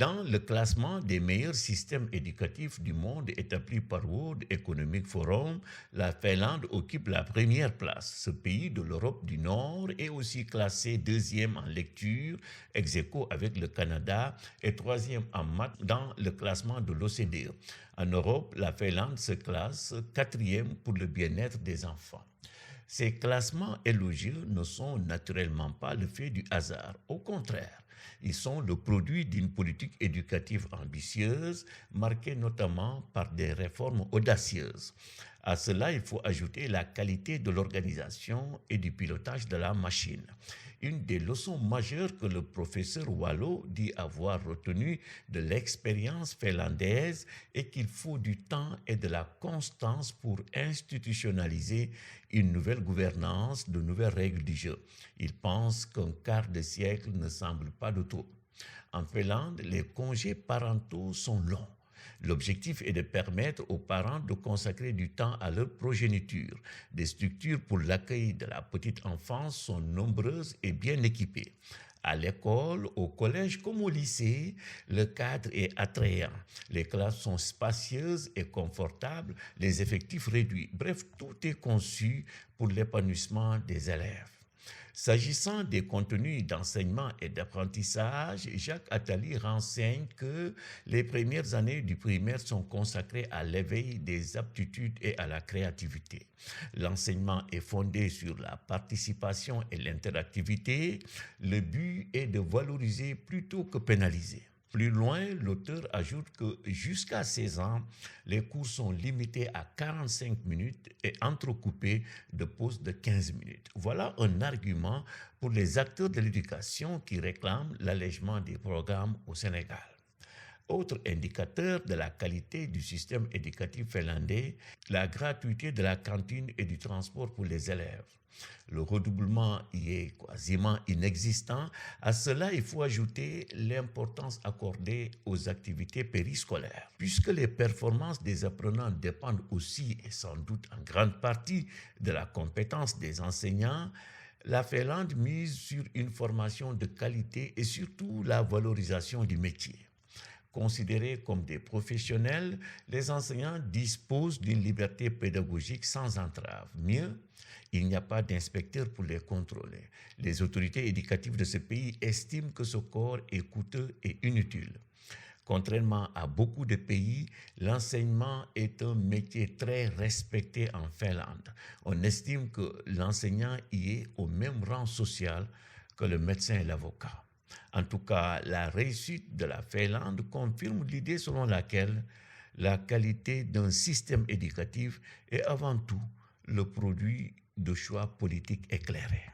Dans le classement des meilleurs systèmes éducatifs du monde établi par World Economic Forum, la Finlande occupe la première place. Ce pays de l'Europe du Nord est aussi classé deuxième en lecture, ex aequo avec le Canada, et troisième en maths dans le classement de l'OCDE. En Europe, la Finlande se classe quatrième pour le bien-être des enfants. Ces classements élogieux ne sont naturellement pas le fait du hasard. Au contraire, ils sont le produit d'une politique éducative ambitieuse, marquée notamment par des réformes audacieuses. À cela, il faut ajouter la qualité de l'organisation et du pilotage de la machine. Une des leçons majeures que le professeur Wallo dit avoir retenues de l'expérience finlandaise est qu'il faut du temps et de la constance pour institutionnaliser une nouvelle gouvernance, de nouvelles règles du jeu. Il pense qu'un quart de siècle ne semble pas de trop. En Finlande, les congés parentaux sont longs. L'objectif est de permettre aux parents de consacrer du temps à leur progéniture. Des structures pour l'accueil de la petite enfance sont nombreuses et bien équipées. À l'école, au collège comme au lycée, le cadre est attrayant. Les classes sont spacieuses et confortables, les effectifs réduits. Bref, tout est conçu pour l'épanouissement des élèves. S'agissant des contenus d'enseignement et d'apprentissage, Jacques Attali renseigne que les premières années du primaire sont consacrées à l'éveil des aptitudes et à la créativité. L'enseignement est fondé sur la participation et l'interactivité. Le but est de valoriser plutôt que pénaliser. Plus loin, l'auteur ajoute que jusqu'à 16 ans, les cours sont limités à 45 minutes et entrecoupés de pauses de 15 minutes. Voilà un argument pour les acteurs de l'éducation qui réclament l'allègement des programmes au Sénégal. Autre indicateur de la qualité du système éducatif finlandais, la gratuité de la cantine et du transport pour les élèves. Le redoublement y est quasiment inexistant. À cela, il faut ajouter l'importance accordée aux activités périscolaires. Puisque les performances des apprenants dépendent aussi et sans doute en grande partie de la compétence des enseignants, la Finlande mise sur une formation de qualité et surtout la valorisation du métier. Considérés comme des professionnels, les enseignants disposent d'une liberté pédagogique sans entrave. Mieux, il n'y a pas d'inspecteur pour les contrôler. Les autorités éducatives de ce pays estiment que ce corps est coûteux et inutile. Contrairement à beaucoup de pays, l'enseignement est un métier très respecté en Finlande. On estime que l'enseignant y est au même rang social que le médecin et l'avocat. En tout cas, la réussite de la Finlande confirme l'idée selon laquelle la qualité d'un système éducatif est avant tout le produit de choix politiques éclairés.